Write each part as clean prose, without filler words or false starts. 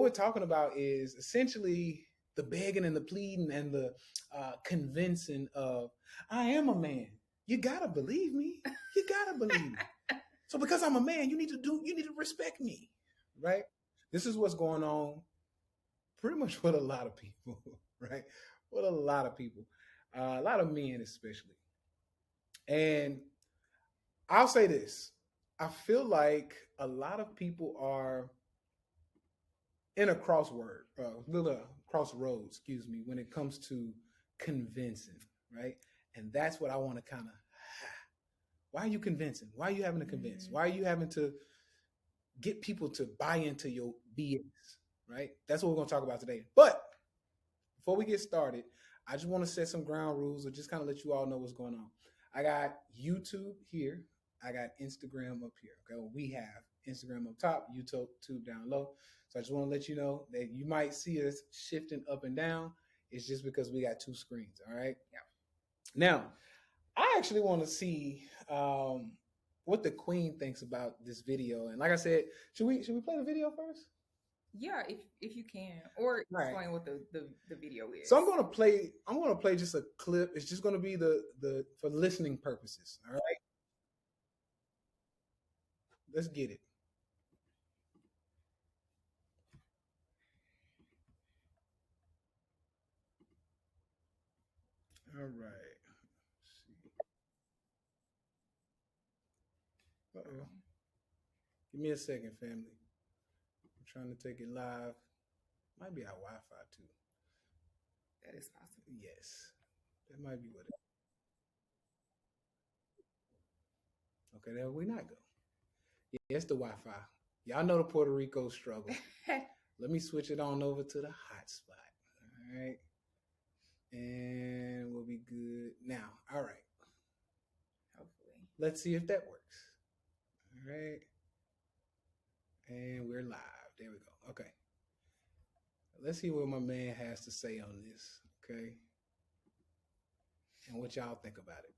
we're talking about is essentially the begging and the pleading and the convincing of, I am a man. You gotta believe me. You gotta believe me. So because I'm a man, you need to respect me, right? This is what's going on pretty much with a lot of people, right? With a lot of people, a lot of men especially. And I'll say this: I feel like a lot of people are in a little crossroads, excuse me, when it comes to convincing, right? And that's what I want to kind of. Why are you convincing? Why are you having to convince? Why are you having to get people to buy into your BS, right? That's what we're going to talk about today. But before we get started, I just want to set some ground rules or just kind of let you all know what's going on. I got YouTube here. I got Instagram up here. Okay, well, we have Instagram up top, YouTube down low. So I just want to let you know that you might see us shifting up and down. It's just because we got two screens. All right. Yeah. Now, I actually want to see what the Queen thinks about this video. And like I said, should we play the video first? Yeah, if you can, or explain what the video is. So I'm gonna play just a clip. It's just gonna be the for listening purposes. All right. Let's get it. All right. Uh-oh. Give me a second, family. I'm trying to take it live. Might be our Wi-Fi too. That is possible. Yes. That might be what it is. Okay, there we not go. Yeah, it's the Wi-Fi. Y'all know the Puerto Rico struggle. Let me switch it on over to the hotspot. All right. And we'll be good now. All right. Hopefully. Let's see if that works. All right. And we're live. There we go. Okay. Let's see what my man has to say on this. Okay. And what y'all think about it.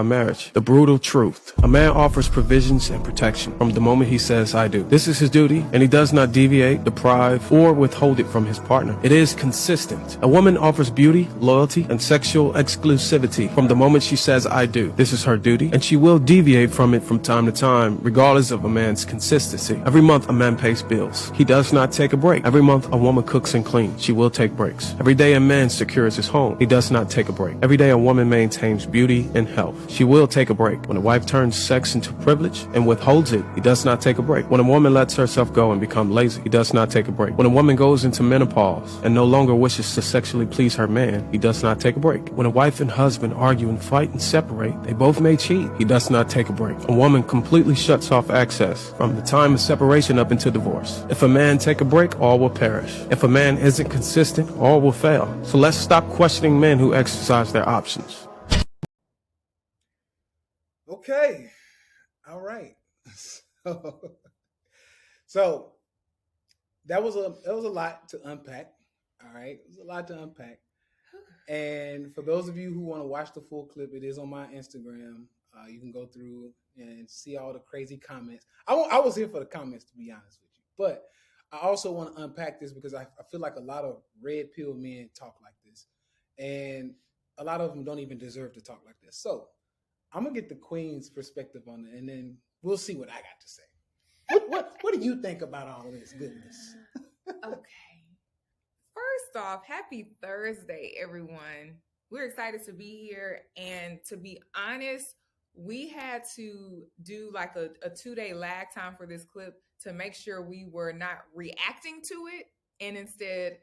Marriage, the brutal truth. A man offers provisions and protection from the moment he says, I do. This is his duty, and he does not deviate, deprive, or withhold it from his partner. It is consistent. A woman offers beauty, loyalty, and sexual exclusivity from the moment she says, I do. This is her duty, and she will deviate from it from time to time, regardless of a man's consistency. Every month, a man pays bills. He does not take a break. Every month, a woman cooks and cleans. She will take breaks. Every day, a man secures his home. He does not take a break. Every day, a woman maintains beauty and health. She will take a break. When a wife turns sex into privilege and withholds it, he does not take a break. When a woman lets herself go and become lazy, he does not take a break. When a woman goes into menopause and no longer wishes to sexually please her man, he does not take a break. When a wife and husband argue and fight and separate, they both may cheat. He does not take a break. A woman completely shuts off access from the time of separation up into divorce. If a man take a break, all will perish. If a man isn't consistent, all will fail. So let's stop questioning men who exercise their options. Okay. All right. So that was a lot to unpack. All right. It was a lot to unpack. And for those of you who want to watch the full clip, it is on my Instagram. You can go through and see all the crazy comments. I was here for the comments, to be honest with you. But I also want to unpack this because I feel like a lot of red pill men talk like this. And a lot of them don't even deserve to talk like this. So I'm gonna get the Queen's perspective on it, and then we'll see what I got to say. What do you think about all of this goodness? Okay. First off, happy Thursday, everyone. We're excited to be here, and to be honest, we had to do like a 2-day lag time for this clip to make sure we were not reacting to it and instead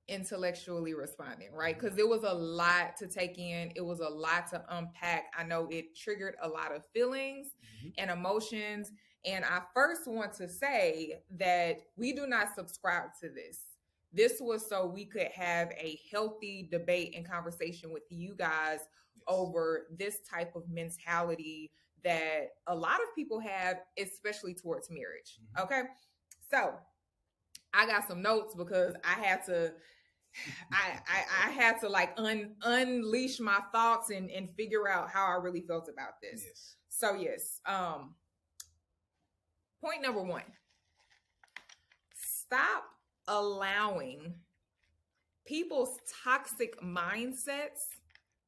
intellectually responding, right? Because there was a lot to take in. It was a lot to unpack. I know it triggered a lot of feelings and emotions. And I first want to say that we do not subscribe to this. This was so we could have a healthy debate and conversation with you guys over this type of mentality that a lot of people have, especially towards marriage. Okay. So I got some notes because I had to like unleash my thoughts and figure out how I really felt about this. So yes. Point number one. stop allowing people's toxic mindsets,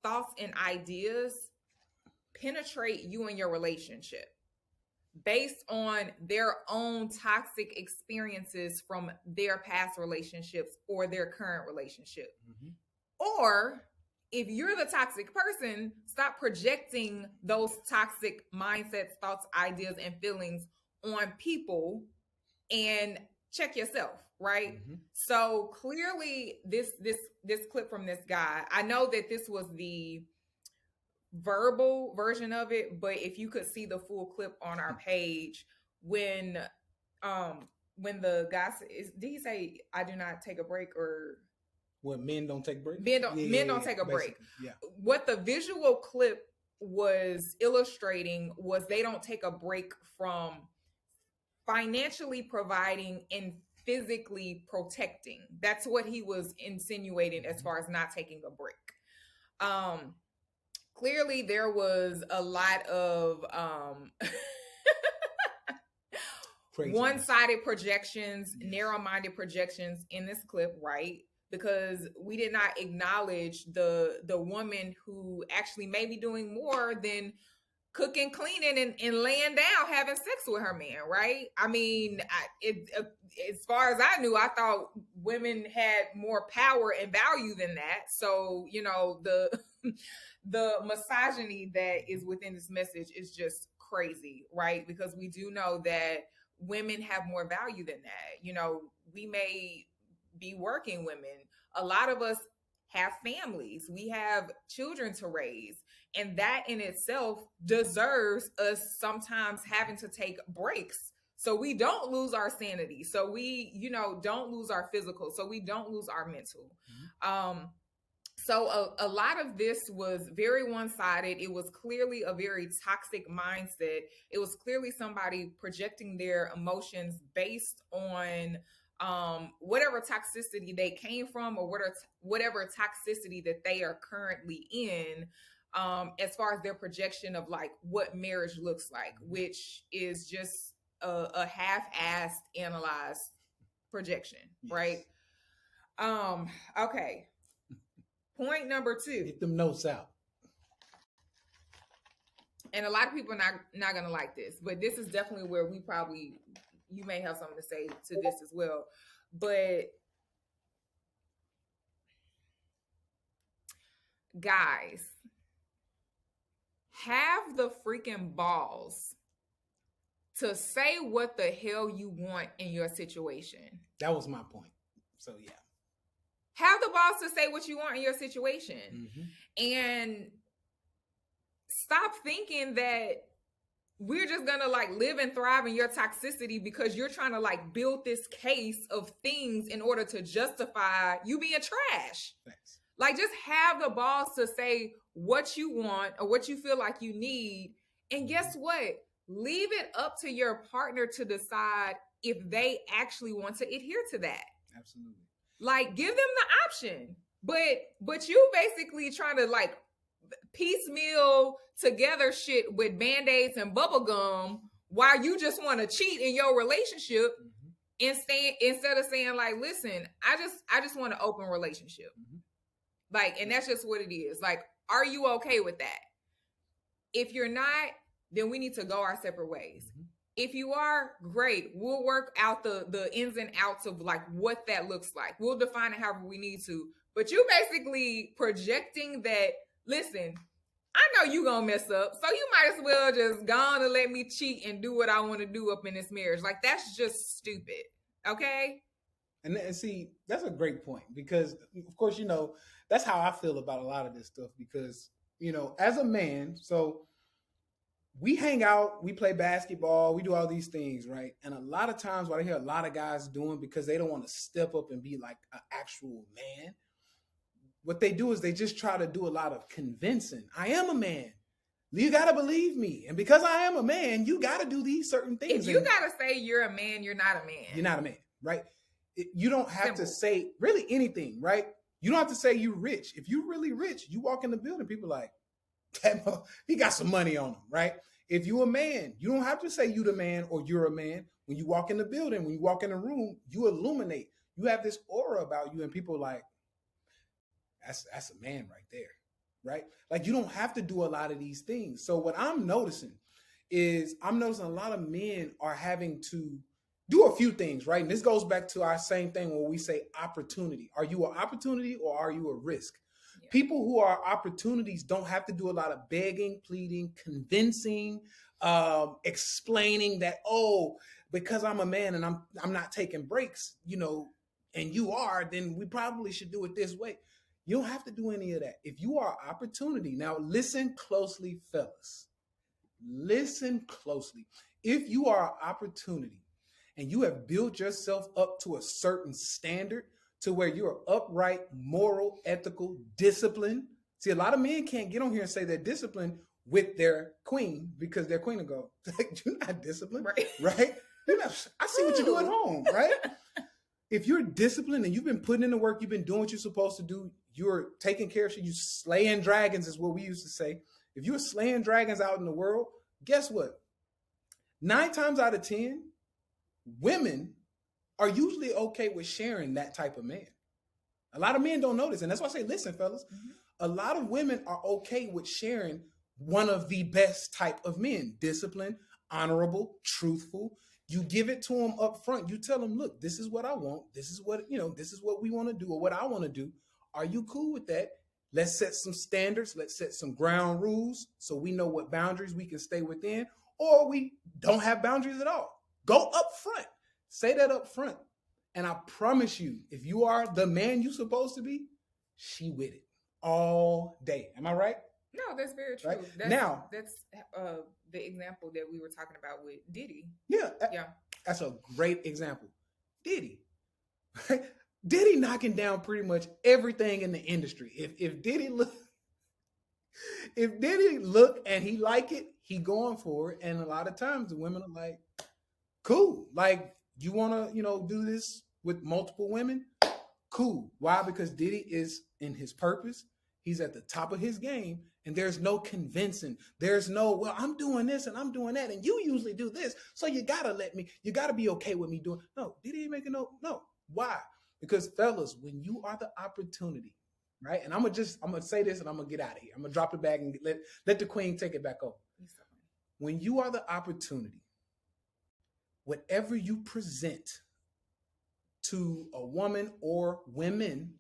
thoughts, and ideas penetrate you and your relationship based on their own toxic experiences from their past relationships or their current relationship. Or if you're the toxic person, stop projecting those toxic mindsets, thoughts, ideas, and feelings on people and check yourself, right? So clearly this clip from this guy, I know that this was the verbal version of it, but if you could see the full clip on our page, when the guy did he say, I do not take a break, or when men don't take breaks? Men don't take a break. Yeah. What the visual clip was illustrating was they don't take a break from financially providing and physically protecting. That's what he was insinuating as far as not taking a break. Clearly there was a lot of one-sided projections, narrow-minded projections in this clip, right? Because we did not acknowledge the woman who actually may be doing more than cooking, cleaning, and laying down, having sex with her man, right? I mean, as far as I knew, I thought women had more power and value than that. So, you know, the misogyny that is within this message is just crazy, right? Because we do know that women have more value than that. You know, we may be working women. A lot of us have families. We have children to raise. And that in itself deserves us sometimes having to take breaks so we don't lose our sanity. So we, you know, don't lose our physical. So we don't lose our mental. So a lot of this was very one-sided. It was clearly a very toxic mindset. It was clearly somebody projecting their emotions based on whatever toxicity they came from, or whatever toxicity that they are currently in, as far as their projection of like what marriage looks like, which is just a half-assed analyzed projection, right? Okay. Point number 2. Get them notes out. And a lot of people are not going to like this, but this is definitely where you may have something to say to this as well. But guys, have the freaking balls to say what the hell you want in your situation. That was my point. So yeah. Have the balls to say what you want in your situation. And stop thinking that we're just gonna like live and thrive in your toxicity because you're trying to like build this case of things in order to justify you being trash. Thanks. Like, just have the balls to say what you want or what you feel like you need. And guess what? Leave it up to your partner to decide if they actually want to adhere to that. Absolutely. Like, give them the option. But you basically trying to like piecemeal together shit with Band-Aids and bubble gum while you just want to cheat in your relationship instead of saying like, listen, I just want an open relationship. Like, and that's just what it is. Like, are you okay with that? If you're not, then we need to go our separate ways. If you are, great. We'll work out the ins and outs of like what that looks like. We'll define it however we need to. But you basically projecting that, listen, I know you gonna mess up, so you might as well just go on and let me cheat and do what I want to do up in this marriage. Like, that's just stupid. Okay? And see, that's a great point because, of course, you know, that's how I feel about a lot of this stuff because, you know, as a man, so we hang out, we play basketball, we do all these things, right? And a lot of times what I hear a lot of guys doing because they don't want to step up and be like an actual man, what they do is they just try to do a lot of convincing. I am a man. You got to believe me. And because I am a man, you got to do these certain things. If you got to say you're a man, you're not a man. You're not a man, right? You don't have to say really anything, right? You don't have to say you're rich. If you're really rich, you walk in the building, people are like, he got some money on him, right? If you're a man, you don't have to say you the man or you're a man. When you walk in the building, when you walk in the room, you illuminate. You have this aura about you, and people are like, that's a man right there, right? Like you don't have to do a lot of these things. So what I'm noticing is a lot of men are having to do a few things, right? And this goes back to our same thing when we say opportunity. Are you an opportunity or are you a risk? Yeah. People who are opportunities don't have to do a lot of begging, pleading, convincing, explaining that, oh, because I'm a man and I'm not taking breaks, you know, and you are, then we probably should do it this way. You don't have to do any of that. If you are opportunity, now listen closely, fellas. Listen closely. If you are opportunity and you have built yourself up to a certain standard to where you're upright, moral, ethical, disciplined. See, a lot of men can't get on here and say they're disciplined with their queen because their queen will go, you're not disciplined, right? You're not, I see what you do at home, right? If you're disciplined and you've been putting in the work, you've been doing what you're supposed to do, you're taking care of shit, you slaying dragons is what we used to say. If you're slaying dragons out in the world, guess what? 9 times out of 10, women are usually okay with sharing that type of man. A lot of men don't know this. And that's why I say, listen, fellas, a lot of women are okay with sharing one of the best type of men, disciplined, honorable, truthful. You give it to them up front. You tell them, look, this is what I want. This is what, this is what we want to do or what I want to do. Are you cool with that? Let's set some standards. Let's set some ground rules so we know what boundaries we can stay within, or we don't have boundaries at all. Go up front. Say that up front. And I promise you, if you are the man you're supposed to be, she with it all day. Am I right? No, that's very true. Right? That's the example that we were talking about with Diddy. Yeah. That's a great example. Diddy. Diddy knocking down pretty much everything in the industry. If Diddy look and he like it, he going for it. And a lot of times the women are like, cool. Like, you want to, do this with multiple women? Cool. Why? Because Diddy is in his purpose. He's at the top of his game. And there's no convincing. There's no, well, I'm doing this and I'm doing that. And you usually do this. So you got to be okay with me doing. No, Diddy ain't making no. Why? Because fellas, when you are the opportunity, right? And I'm going to say this and I'm going to get out of here. I'm going to drop it back and let the queen take it back over. When you are the opportunity, whatever you present to a woman or women,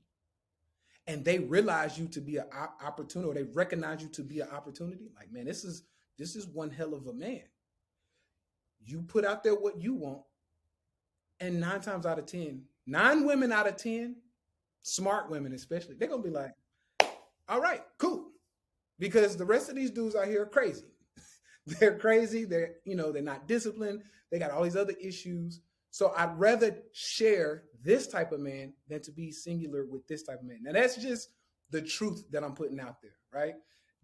and they realize you to be an opportunity, or they recognize you to be an opportunity, like, man, this is one hell of a man. You put out there what you want, and 9 women out of 10, smart women especially, they're going to be like, all right, cool. Because the rest of these dudes out here are crazy. They're crazy. They're not disciplined. They got all these other issues. So I'd rather share this type of man than to be singular with this type of man. Now that's just the truth that I'm putting out there, right?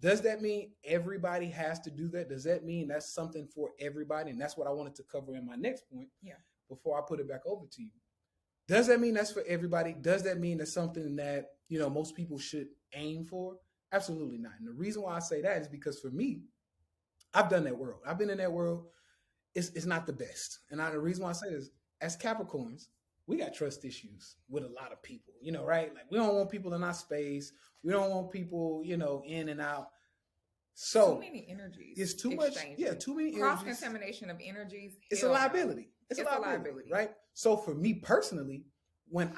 Does that mean everybody has to do that? Does that mean that's something for everybody? And that's what I wanted to cover in my next point. Yeah. Before I put it back over to you. Does that mean that's for everybody? Does that mean that's something that, most people should aim for? Absolutely not. And the reason why I say that is because for me, I've done that world. I've been in that world. It's not the best. And the reason why I say this, as Capricorns, we got trust issues with a lot of people, right? Like, we don't want people in our space. We don't want people, in and out. So too many energies. It's too much. Yeah, too many cross energies. Contamination of energies. It's a liability. It's a liability, right? So for me personally, when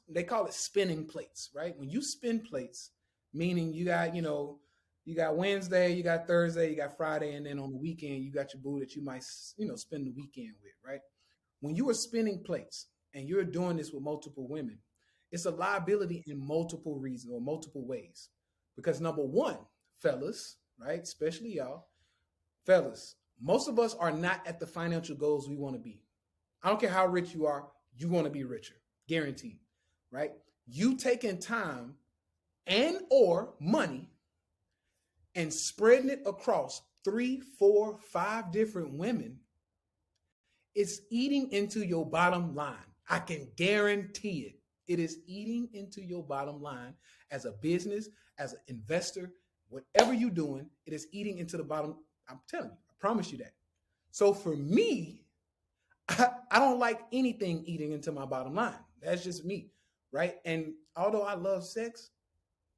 they call it spinning plates, right? When you spin plates, meaning you got, you got Wednesday, you got Thursday, you got Friday, and then on the weekend, you got your boo that you might, spend the weekend with, right? When you are spinning plates and you're doing this with multiple women, it's a liability in multiple reasons or multiple ways. Because number one, fellas, right, especially y'all, fellas, most of us are not at the financial goals we want to be. I don't care how rich you are, you want to be richer, guaranteed, right? You taking time and or money and spreading it across 3, 4, 5 different women, it's eating into your bottom line. I can guarantee it. It is eating into your bottom line as a business, as an investor, whatever you're doing, it is eating into the bottom. I'm telling you, I promise you that. So for me, I don't like anything eating into my bottom line. That's just me, right? And although I love sex,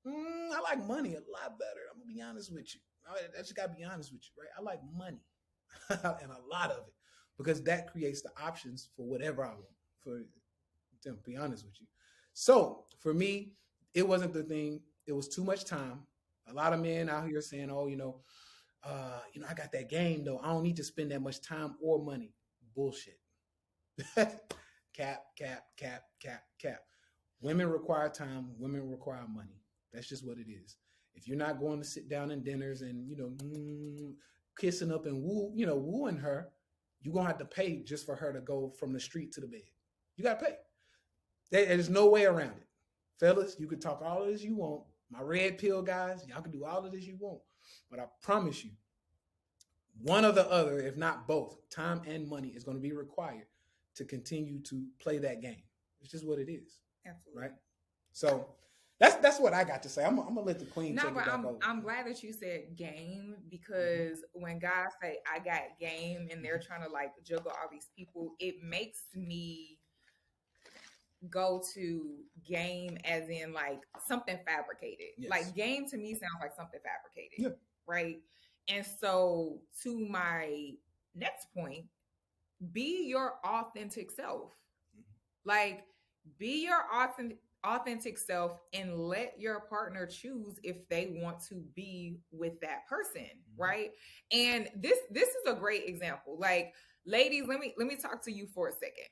I like money a lot better. I'm gonna be honest with you. I just gotta be honest with you, right? I like money and a lot of it because that creates the options for whatever I want. For to be honest with you, so for me, it wasn't the thing. It was too much time. A lot of men out here saying, "Oh, I got that game though. I don't need to spend that much time or money." Bullshit. Cap. Women require time. Women require money. That's just what it is. If you're not going to sit down in dinners and kissing up and wooing her, you're gonna have to pay just for her to go from the street to the bed. You gotta pay. There's no way around it. Fellas, you can talk all of this you want. My red pill guys, y'all can do all of this you want. But I promise you, one or the other, if not both, time and money is going to be required to continue to play that game. It's just what it is. Absolutely. Right? So that's what I got to say. I'm gonna let the queen take it back over. I'm glad that you said game because when guys say I got game and they're trying to like juggle all these people, it makes me go to game as in like something fabricated. Yes. Like game to me sounds like something fabricated. Yeah. Right. And so to my next point, be your authentic self. Like be your authentic self and let your partner choose if they want to be with that person, right? And this is a great example. Like ladies, let me talk to you for a second.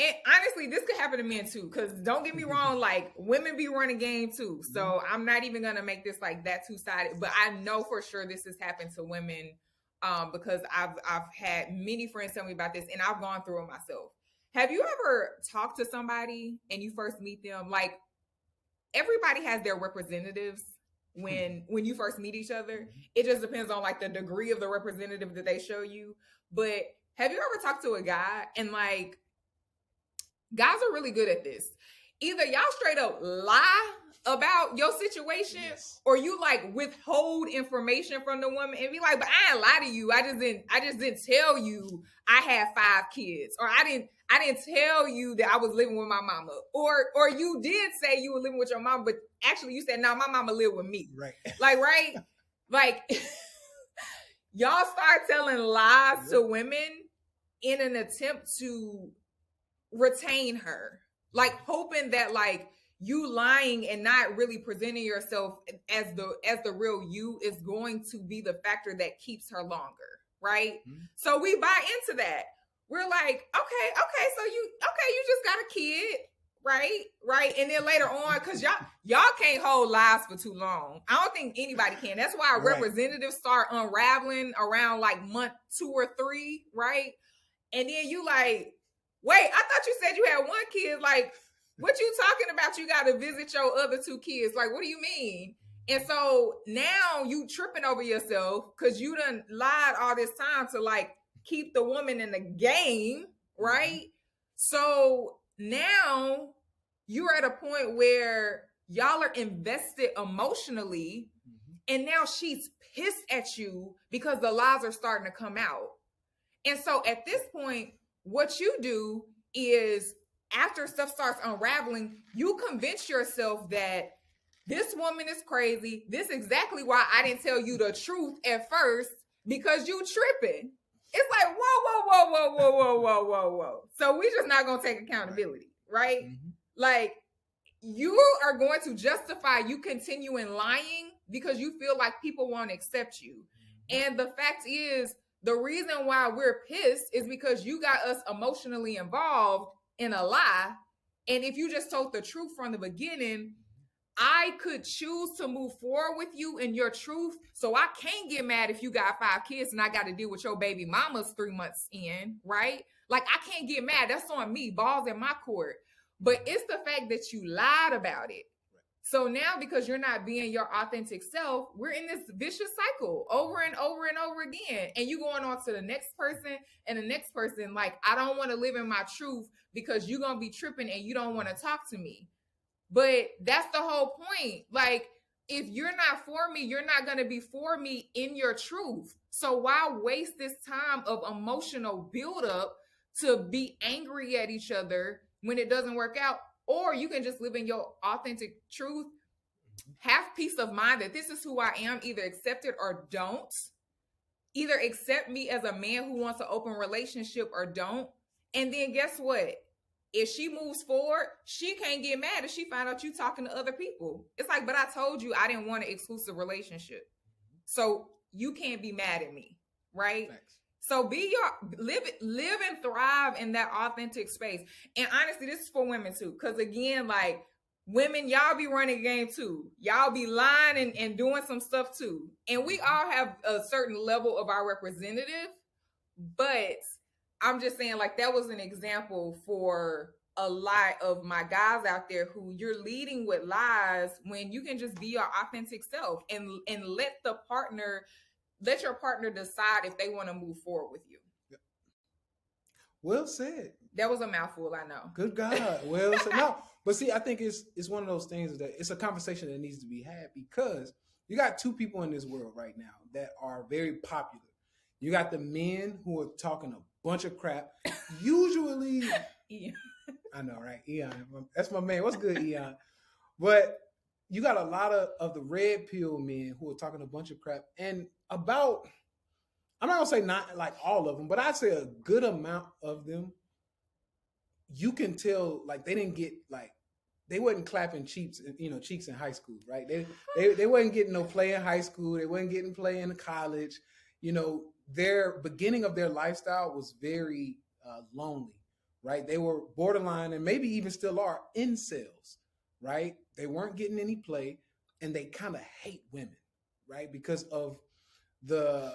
And honestly, this could happen to men too, because don't get me wrong, like women be running game too. So I'm not even gonna make this like that two-sided, but I know for sure this has happened to women because I've had many friends tell me about this and I've gone through it myself. Have you ever talked to somebody and you first meet them? Like everybody has their representatives when you first meet each other. It just depends on like the degree of the representative that they show you. But have you ever talked to a guy and like guys are really good at this. Either y'all straight up lie about your situation, yes, or you like withhold information from the woman and be like, but I ain't lie to you. I just didn't tell you I had 5 kids, or I didn't tell you that I was living with my mama, or you did say you were living with your mom, but actually you said, no, my mama lived with me. Right. Like, right? Like y'all start telling lies to women in an attempt to retain her, like hoping that like you lying and not really presenting yourself as the real you is going to be the factor that keeps her longer, right? So we buy into that. We're like, okay, so you just got a kid, right? And then later on, because y'all can't hold lies for too long. I don't think anybody can. That's why representatives start unraveling around like month 2 or 3, right? And then you like, wait, I thought you said you had 1 kid. Like, what you talking about? You got to visit your other 2 kids. Like, what do you mean? And so now you tripping over yourself because you done lied all this time to like keep the woman in the game, right? So now you're at a point where y'all are invested emotionally, and now she's pissed at you because the lies are starting to come out. And so at this point, what you do is after stuff starts unraveling, you convince yourself that this woman is crazy. This is exactly why I didn't tell you the truth at first, because you tripping. It's like, whoa. So we just not going to take accountability, right? Like you are going to justify you continuing lying because you feel like people won't accept you. And the fact is, the reason why we're pissed is because you got us emotionally involved in a lie. And if you just told the truth from the beginning, I could choose to move forward with you in your truth. So I can't get mad if you got 5 kids and I got to deal with your baby mamas 3 months in, right? Like I can't get mad. That's on me. Balls in my court. But it's the fact that you lied about it. So now, because you're not being your authentic self, we're in this vicious cycle over and over and over again. And you going on to the next person and the next person. Like, I don't want to live in my truth because you're going to be tripping and you don't want to talk to me. But that's the whole point. Like, if you're not for me, you're not going to be for me in your truth. So why waste this time of emotional buildup to be angry at each other when it doesn't work out, or you can just live in your authentic truth, have peace of mind that this is who I am, either accept it or don't. Either accept me as a man who wants an open relationship or don't. And then guess what? If she moves forward, she can't get mad if she find out you talking to other people. It's like, but I told you I didn't want an exclusive relationship. So you can't be mad at me, right? Thanks. So live and thrive in that authentic space. And honestly, this is for women too. Because again, like, women, y'all be running a game too. Y'all be lying and doing some stuff too. And we all have a certain level of our representative. But I'm just saying, like, that was an example for a lot of my guys out there who you're leading with lies when you can just be your authentic self and let your partner decide if they want to move forward with you. Well said. That was a mouthful, I know. Good God. Well said. No, but see, I think it's one of those things that it's a conversation that needs to be had, because you got two people in this world right now that are very popular. You got the men who are talking a bunch of crap. Usually, I know, right? Eon. That's my man. What's good, Eon? But you got a lot of the red pill men who are talking a bunch of crap. And about, I'm not going to say not like all of them, but I'd say a good amount of them, you can tell, like, they didn't get, like, they wasn't clapping cheeks in high school, right? They wasn't getting no play in high school. They wasn't getting play in college. You know, their beginning of their lifestyle was very lonely, right? They were borderline, and maybe even still are, incels, right? They weren't getting any play, and they kind of hate women, right? Because of the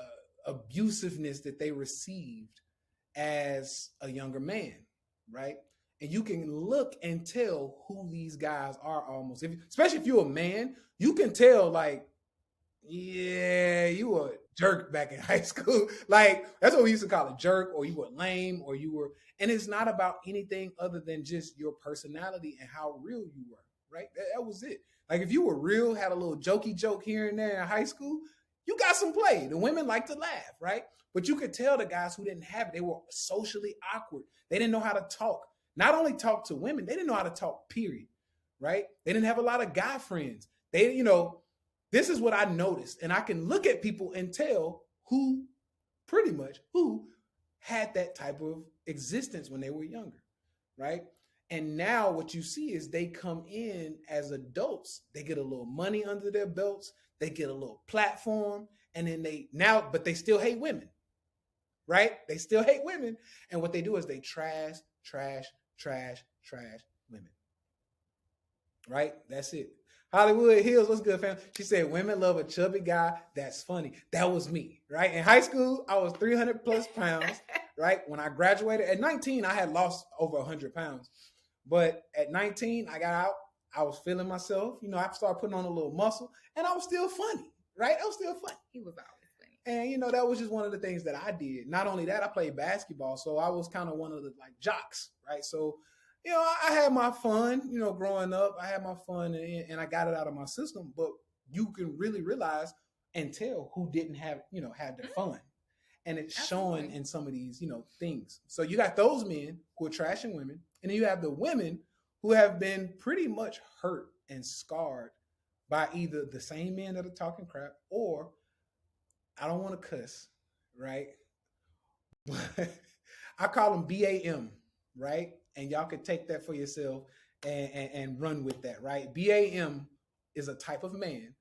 abusiveness that they received as a younger man, right? And you can look and tell who these guys are almost. Especially if you're a man, you can tell, like, yeah, you were a jerk back in high school. Like, that's what we used to call a jerk, or you were lame, or you were, and it's not about anything other than just your personality and how real you were, right? That was it. Like, if you were real, had a little jokey joke here and there in high school, you got some play. The women like to laugh, right? But you could tell the guys who didn't have it, they were socially awkward. They didn't know how to talk. Not only talk to women, they didn't know how to talk, period, right? They didn't have a lot of guy friends. They, this is what I noticed. And I can look at people and tell who had that type of existence when they were younger, right? And now what you see is they come in as adults. They get a little money under their belts. They get a little platform. And then but they still hate women, right? They still hate women. And what they do is they trash women, right? That's it. Hollywood Hills, what's good, fam? She said, women love a chubby guy that's funny. That was me, right? In high school, I was 300 plus pounds, right? When I graduated at 19, I had lost over 100 pounds. But at 19, I got out. I was feeling myself. I started putting on a little muscle, and I was still funny, right? I was still funny. He was always funny. And, that was just one of the things that I did. Not only that, I played basketball, so I was kind of one of the, like, jocks, right? So, I had my fun, growing up. I had my fun, and I got it out of my system. But you can really realize and tell who didn't have their fun. And it's showing in some of these, things. So you got those men who are trashing women, and then you have the women who have been pretty much hurt and scarred by either the same men that are talking crap, or, I don't want to cuss, right? But I call them BAM, right? And y'all can take that for yourself and run with that, right? BAM is a type of man.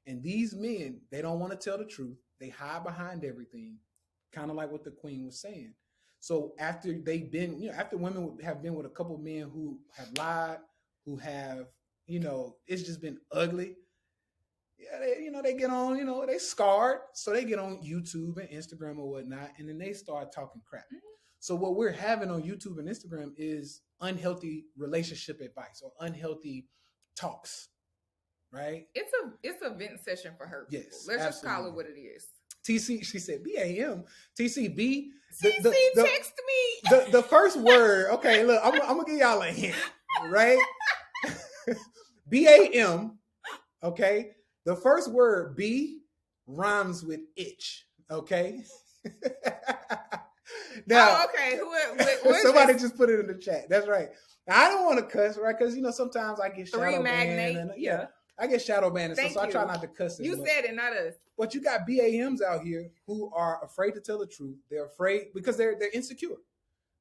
And these men, they don't want to tell the truth. They hide behind everything, kind of like what the queen was saying. So after after women have been with a couple of men who have lied, who have, it's just been ugly. Yeah, they get on, they scarred. So they get on YouTube and Instagram or whatnot, and then they start talking crap. Mm-hmm. So what we're having on YouTube and Instagram is unhealthy relationship advice or unhealthy talks, right? It's a vent session for her. Yes, let's just call it what it is. TC, she said BAM. TCB. Text me. The first word. Okay, look, I'm gonna give y'all a hint, right? BAM. Okay, the first word B rhymes with itch. Okay. Now, Oh, okay. What is somebody this? just put it in the chat. That's right. Now, I don't want to cuss, right? Because sometimes I get Three shadow magnate. banned. And, Yeah. I get shadow banned, and Thank so I try you. not to cuss as You much. said it, not us. But you got BAMs out here who are afraid to tell the truth. They're afraid because they're insecure.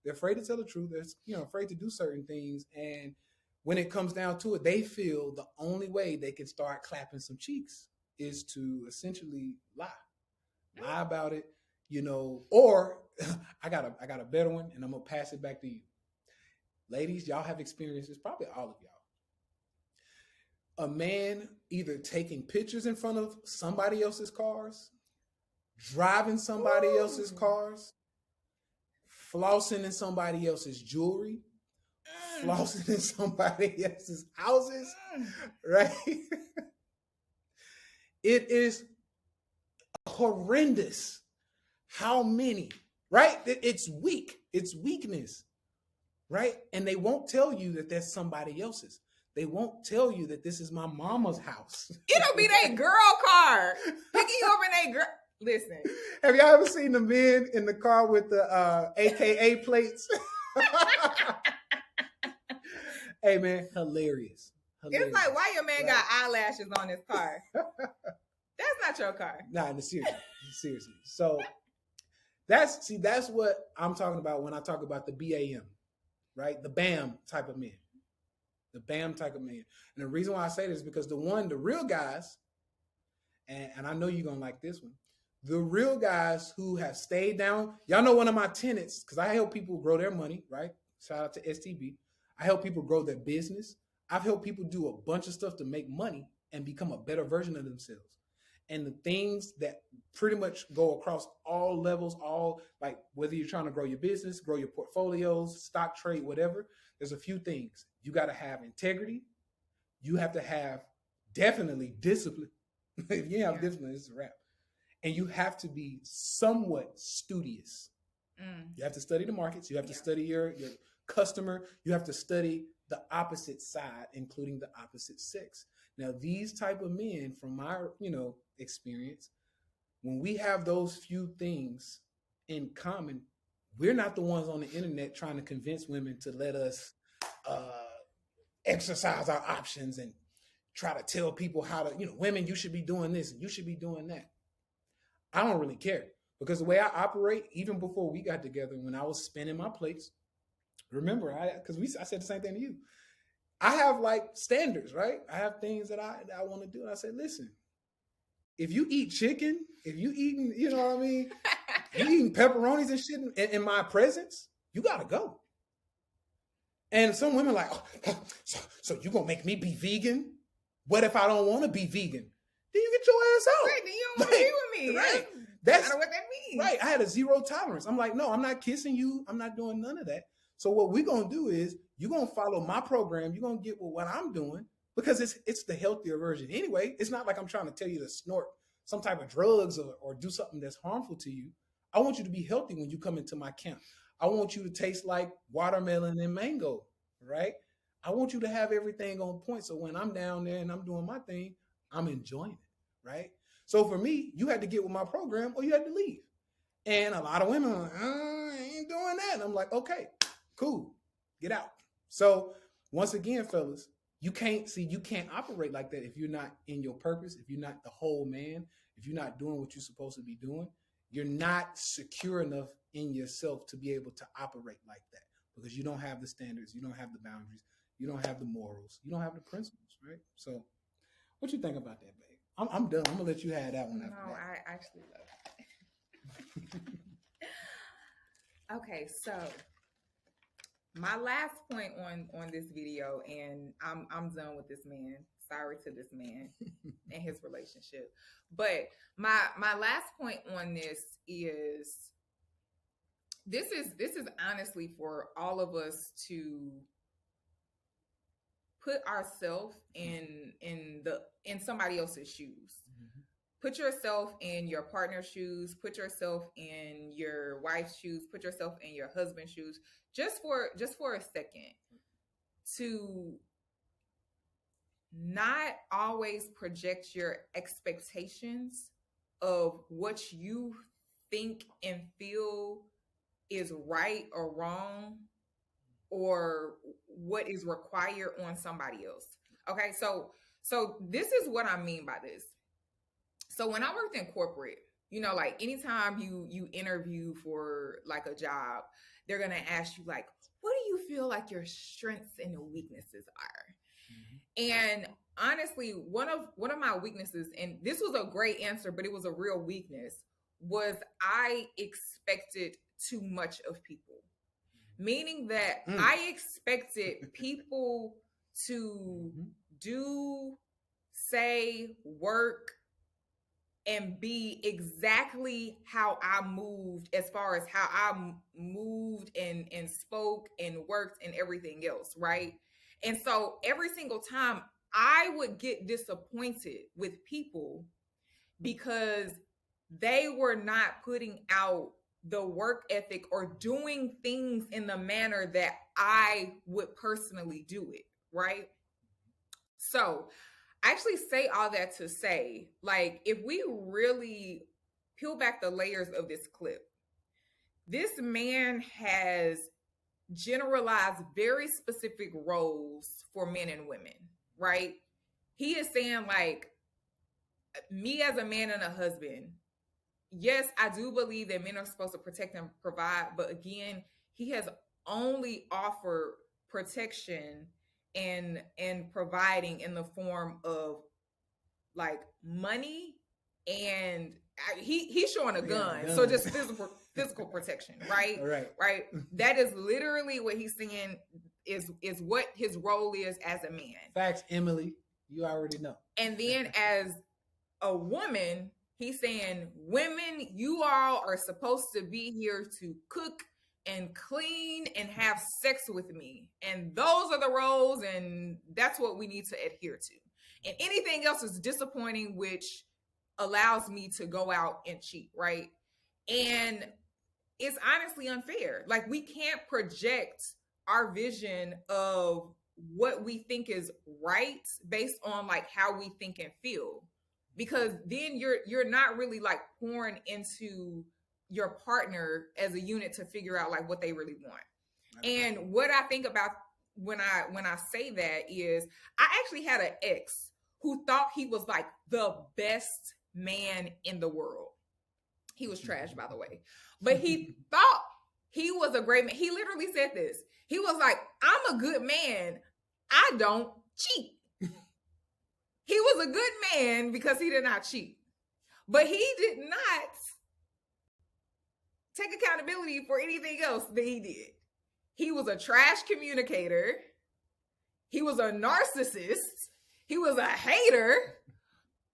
They're afraid to tell the truth. They're afraid to do certain things, and when it comes down to it, they feel the only way they can start clapping some cheeks is to essentially lie about it, Or I got a better one, and I'm gonna pass it back to you, ladies. Y'all have experiences, probably all of y'all. A man either taking pictures in front of somebody else's cars, driving somebody else's cars, flossing in somebody else's jewelry, flossing in somebody else's houses, right? It is horrendous how many, right? It's weak. It's weakness, right? And they won't tell you that that's somebody else's. They won't tell you that this is my mama's house. It'll be that girl car. Picking you up in that girl. Listen. Have y'all ever seen the men in the car with the AKA plates? Hey, man, hilarious. It's like, why your man got eyelashes on his car? That's not your car. Nah, seriously. So that's what I'm talking about when I talk about the BAM, right? The BAM type of men. The BAM type of man. And the reason why I say this is because the real guys, and I know you're going to like this one, the real guys who have stayed down, y'all know one of my tenets, because I help people grow their money, right? Shout out to STB. I help people grow their business. I've helped people do a bunch of stuff to make money and become a better version of themselves. And the things that pretty much go across all levels, like whether you're trying to grow your business, grow your portfolios, stock trade, whatever, there's a few things. You got to have integrity. You have to have definitely discipline. If you have discipline, it's a wrap. And you have to be somewhat studious. You have to study the markets. You have to study your customer. You have to study the opposite side, including the opposite sex. Now, these type of men, from my experience, when we have those few things in common, we're not the ones on the internet trying to convince women to let us exercise our options and try to tell people how to, women, you should be doing this and you should be doing that. I don't really care, because the way I operate, even before we got together, when I was spinning my plates, remember, I said the same thing to you. I have like standards, right? I have things that I want to do. And I said, listen, if you eat chicken, if you eating, you know what I mean? You eating pepperonis and shit in my presence, you got to go. And some women like, so you going to make me be vegan? What if I don't want to be vegan? Then you get your ass out. Right, then you don't want to be with me. Right. That's what that means. Right. I had a zero tolerance. I'm like, no, I'm not kissing you. I'm not doing none of that. So what we're going to do is you're going to follow my program. You're going to get with what I'm doing, because it's the healthier version. Anyway, it's not like I'm trying to tell you to snort some type of drugs or do something that's harmful to you. I want you to be healthy when you come into my camp. I want you to taste like watermelon and mango, right? I want you to have everything on point. So when I'm down there and I'm doing my thing, I'm enjoying it, right? So for me, you had to get with my program or you had to leave. And a lot of women are like, I ain't doing that. And I'm like, okay, cool, get out. So once again, fellas, you can't operate like that if you're not in your purpose, if you're not the whole man, if you're not doing what you're supposed to be doing. You're not secure enough in yourself to be able to operate like that, because you don't have the standards, you don't have the boundaries, you don't have the morals, you don't have the principles, right? So what you think about that, babe? I'm done. I'm gonna let you have that one. No, I actually love it. Okay, so my last point on this video, and I'm done with this man. Sorry to this man and his relationship. But my last point on this is honestly for all of us to put ourselves in somebody else's shoes. Mm-hmm. Put yourself in your partner's shoes, put yourself in your wife's shoes, put yourself in your husband's shoes, just for a second, to not always project your expectations of what you think and feel is right or wrong or what is required on somebody else. Okay, so this is what I mean by this. So when I worked in corporate, like anytime you interview for like a job, they're gonna ask you like, what do you feel like your strengths and weaknesses are? Mm-hmm. And honestly, one of my weaknesses, and this was a great answer, but it was a real weakness, was I expected too much of people. Meaning that I expected people to do, say, work, and be exactly how I moved, as far as how I moved and spoke and worked and everything else, right? And so every single time I would get disappointed with people because they were not putting out the work ethic or doing things in the manner that I would personally do it, right? So I actually say all that to say, like, if we really peel back the layers of this clip, this man has generalized very specific roles for men and women, right? He is saying, like, me as a man and a husband, yes, I do believe that men are supposed to protect and provide, but again, he has only offered protection and providing in the form of like money, and he's showing a gun. So just physical protection, right? Right. That is literally what he's saying is what his role is as a man. Facts, Emily, you already know. And then as a woman, he's saying, women, you all are supposed to be here to cook and clean and have sex with me. And those are the roles, and that's what we need to adhere to. And anything else is disappointing, which allows me to go out and cheat, right? And it's honestly unfair. Like, we can't project our vision of what we think is right based on like how we think and feel. Because then you're not really like pouring into your partner as a unit to figure out like what they really want. And what I think about when I say that is, I actually had an ex who thought he was like the best man in the world. He was trash, by the way, but he thought he was a great man. He literally said this. He was like, I'm a good man. I don't cheat. He was a good man because he did not cheat, but he did not take accountability for anything else that he did. He was a trash communicator. He was a narcissist. He was a hater.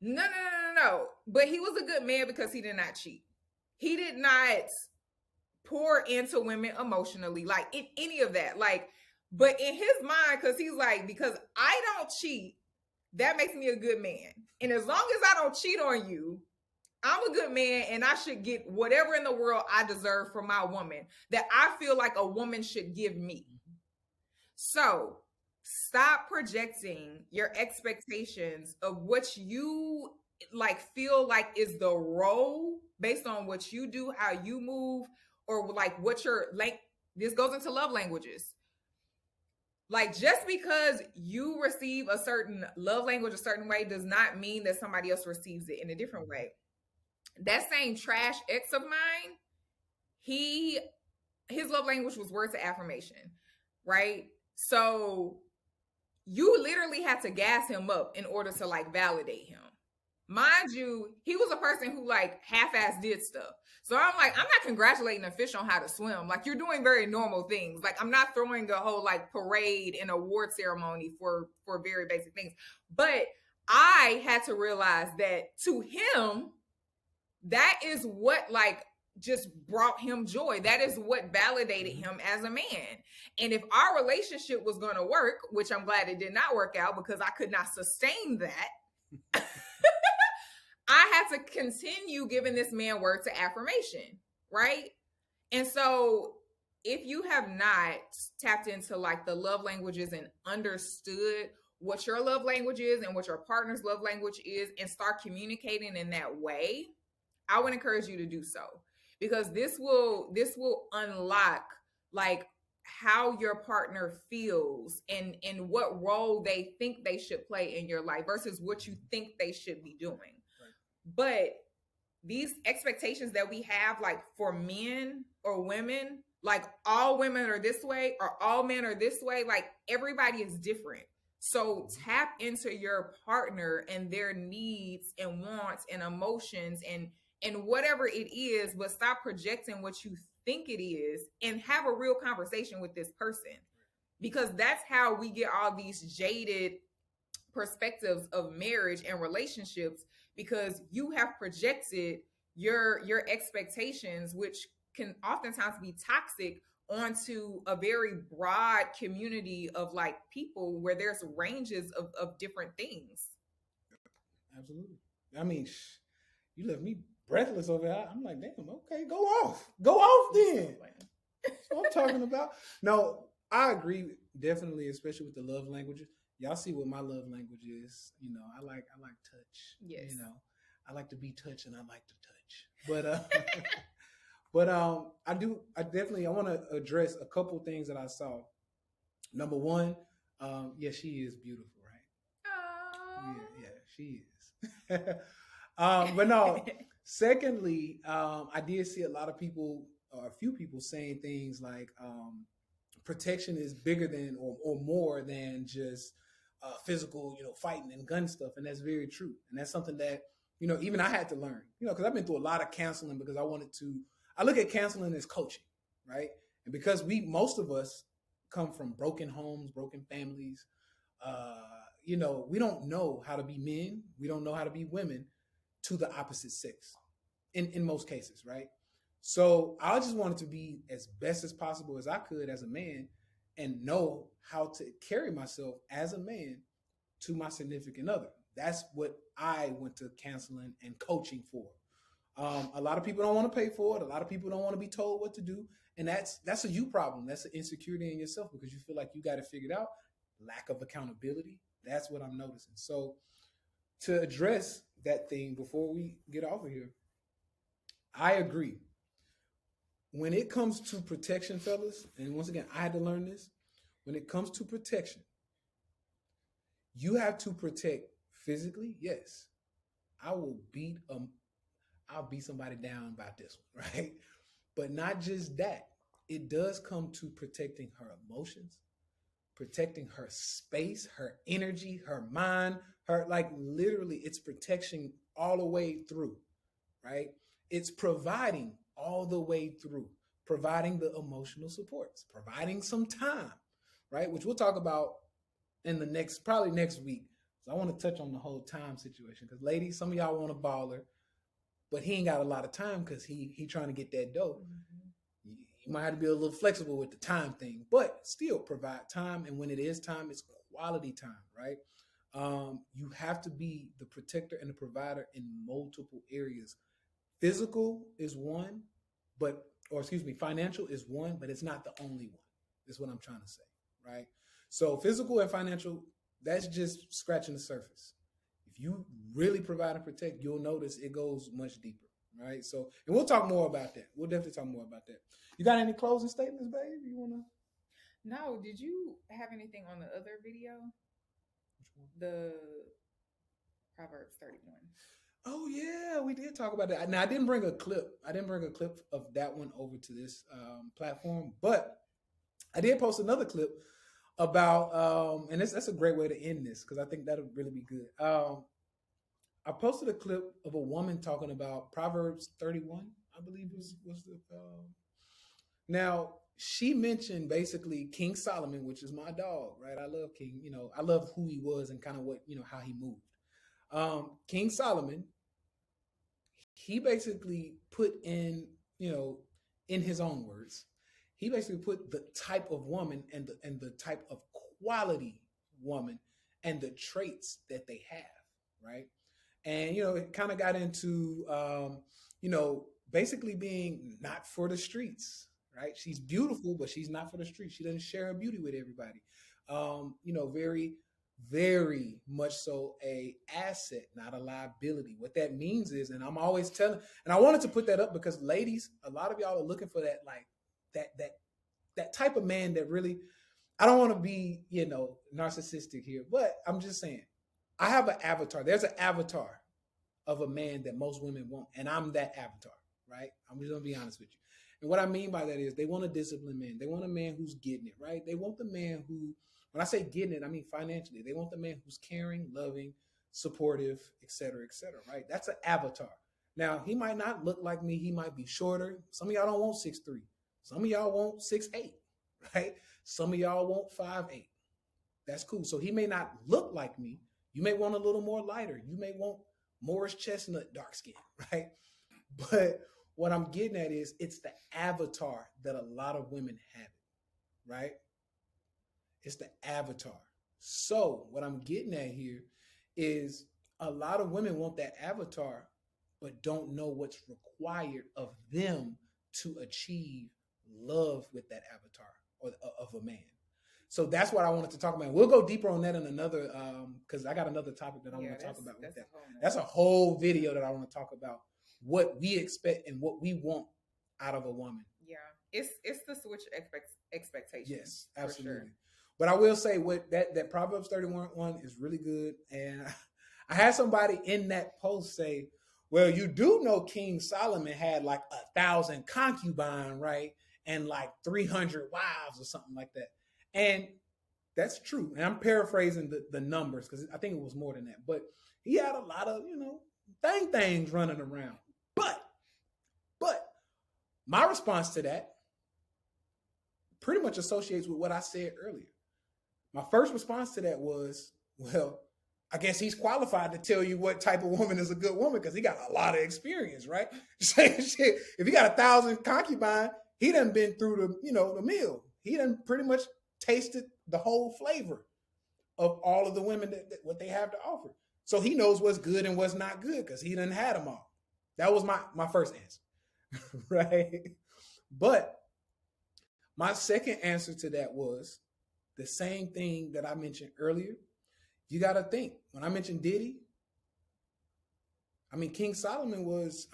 No. But he was a good man because he did not cheat. He did not pour into women emotionally, like in any of that. Like, but in his mind, because he's like, because I don't cheat, that makes me a good man. And as long as I don't cheat on you, I'm a good man, and I should get whatever in the world I deserve from my woman that I feel like a woman should give me. So stop projecting your expectations of what you like feel like is the role based on what you do, how you move, or like what your like. This goes into love languages. Like, just because you receive a certain love language a certain way does not mean that somebody else receives it in a different way. That same trash ex of mine, his love language was words of affirmation, right? So you literally had to gas him up in order to like validate him. Mind you, he was a person who like half-ass did stuff. So I'm like, I'm not congratulating a fish on how to swim. Like, you're doing very normal things. Like, I'm not throwing a whole like parade and award ceremony for very basic things. But I had to realize that to him, that is what like just brought him joy. That is what validated him as a man. And if our relationship was going to work, which I'm glad it did not work out because I could not sustain that, I had to continue giving this man words of affirmation, right? And so if you have not tapped into like the love languages and understood what your love language is and what your partner's love language is and start communicating in that way, I would encourage you to do so. because this will unlock like how your partner feels and what role they think they should play in your life versus what you think they should be doing. Right. But these expectations that we have, like for men or women, like all women are this way or all men are this way, like everybody is different. So tap into your partner and their needs and wants and emotions and whatever it is, but stop projecting what you think it is and have a real conversation with this person, because that's how we get all these jaded perspectives of marriage and relationships, because you have projected your expectations, which can oftentimes be toxic, onto a very broad community of like people where there's ranges of different things. Absolutely. I mean, you left me breathless over here. I'm like, damn, okay, go off then. That's what I'm talking about. No, I agree definitely, especially with the love languages. Y'all see what my love language is. You know, I like touch. Yes. You know, I like to be touched and I like to touch. But I want to address a couple things that I saw. Number one, yeah, she is beautiful, right? Yeah, she is. But no, secondly, I did see a lot of people, or a few people, saying things like protection is bigger than or more than just physical, fighting and gun stuff. And that's very true. And that's something that, even I had to learn, because I've been through a lot of counseling because I look at counseling as coaching, right? And because most of us come from broken homes, broken families, we don't know how to be men. We don't know how to be women to the opposite sex in most cases, right? So I just wanted to be as best as possible as I could as a man and know how to carry myself as a man to my significant other. That's what I went to counseling and coaching for. A lot of people don't want to pay for it. A lot of people don't want to be told what to do. And that's a you problem. That's an insecurity in yourself because you feel like you got it figured out. Lack of accountability. That's what I'm noticing. So to address that thing before we get off of here, I agree. When it comes to protection, fellas, and once again, I had to learn this. When it comes to protection, you have to protect physically. Yes, I'll beat somebody down about this one, right? But not just that. It does come to protecting her emotions, protecting her space, her energy, her mind, literally it's protection all the way through, right? It's providing all the way through, providing the emotional supports, providing some time, right? Which we'll talk about in probably next week. So I want to touch on the whole time situation because ladies, some of y'all want a baller, but he ain't got a lot of time because he trying to get that dough. Mm-hmm. You might have to be a little flexible with the time thing, but still provide time. And when it is time, it's quality time, right? You have to be the protector and the provider in multiple areas. Physical is one, financial is one, but it's not the only one. Is what I'm trying to say, right? So physical and financial, that's just scratching the surface. If you really provide and protect, you'll notice it goes much deeper, right? So, and we'll talk more about that. We'll definitely talk more about that. You got any closing statements, babe? You want to? No. Did you have anything on the other video? Which one? The Proverbs 31. Oh yeah, we did talk about that. Now I didn't bring a clip of that one over to this platform, but I did post another clip about, and that's a great way to end this because I think that'll really be good. I posted a clip of a woman talking about Proverbs 31, I believe was the. Now she mentioned basically King Solomon, which is my dog, right? I love King. I love who he was and kind of what how he moved. King Solomon, he basically put in his own words, he basically put the type of woman and the type of quality woman and the traits that they have, right? And it kind of got into basically being not for the streets, right? She's beautiful, but she's not for the streets. She doesn't share her beauty with everybody. Very very much so a asset, not a liability. What that means is, and I'm always telling, and I wanted to put that up because ladies, a lot of y'all are looking for that, like that type of man that really, I don't want to be, narcissistic here, but I'm just saying, I have an avatar. There's an avatar of a man that most women want, and I'm that avatar, right? I'm just gonna be honest with you. And what I mean by that is they want a disciplined man. They want a man who's getting it, right? They want the man who, when I say getting it, I mean financially. They want the man who's caring, loving, supportive, et cetera, right? That's an avatar. Now, he might not look like me. He might be shorter. Some of y'all don't want 6'3". Some of y'all want 6'8", right? Some of y'all want 5'8". That's cool. So he may not look like me. You may want a little more lighter. You may want Morris Chestnut dark skin, right? But what I'm getting at is it's the avatar that a lot of women have, right? It's the avatar. So what I'm getting at here is a lot of women want that avatar, but don't know what's required of them to achieve love with that avatar or of a man. So that's what I wanted to talk about. We'll go deeper on that in another, because I got another topic that I want to talk about with that. That's a whole video that I want to talk about what we expect and what we want out of a woman. Yeah, it's the switch expectations. Yes, absolutely. Sure. But I will say what that Proverbs 31:1 is really good. And I had somebody in that post say, well, you do know King Solomon had like 1,000 concubines, right? And like 300 wives or something like that. And that's true. And I'm paraphrasing the numbers because I think it was more than that. But he had a lot of, things running around. But my response to that pretty much associates with what I said earlier. My first response to that was, well, I guess he's qualified to tell you what type of woman is a good woman because he got a lot of experience, right? If he got 1,000 concubines, he done been through the meal. He done pretty much tasted the whole flavor of all of the women that what they have to offer. So he knows what's good and what's not good because he done had them all. That was my first answer, right? But my second answer to that was the same thing that I mentioned earlier. You got to think, when I mentioned Diddy, King Solomon was,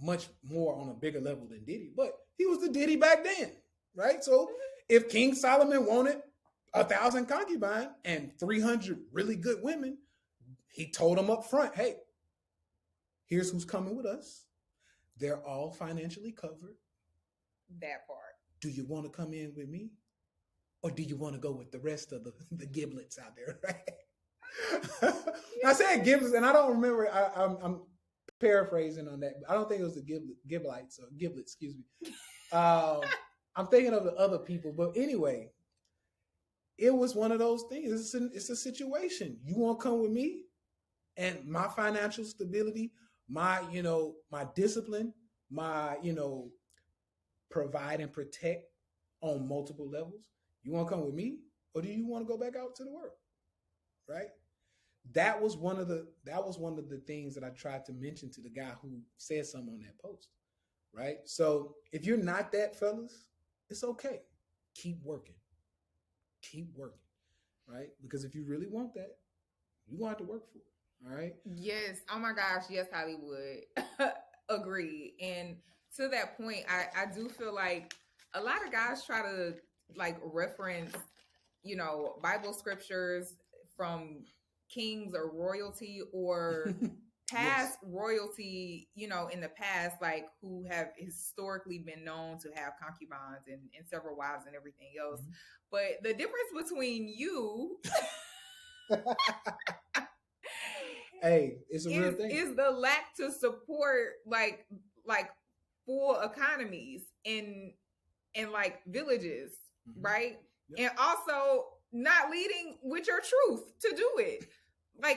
much more on a bigger level than Diddy, but he was the Diddy back then, right? So if King Solomon wanted 1,000 concubines and 300 really good women, he told them up front, hey, here's who's coming with us. They're all financially covered. That part. Do you want to come in with me? Or do you want to go with the rest of the giblets out there, right? I said giblets, and I don't remember. I'm paraphrasing on that. I don't think it was the giblets, excuse me. I'm thinking of the other people. But anyway, it was one of those things. It's a situation. You want to come with me? And my financial stability, my discipline, my, provide and protect on multiple levels. You want to come with me, or do you want to go back out to the world? Right? That was one of the things that I tried to mention to the guy who said something on that post. Right? So if you're not that, fellas, it's okay. Keep working. Right? Because if you really want that, you're going to have to work for it. All right? Yes. Oh my gosh. Yes, Hollywood. Agreed. And to that point, I do feel like a lot of guys try to reference, Bible scriptures from kings or royalty or past royalty, in the past, who have historically been known to have concubines and several wives and everything else. Mm-hmm. But the difference between you hey, it's a real thing. Is the lack to support like full economies in villages, mm-hmm. right? Yep. And also not leading with your truth to do it.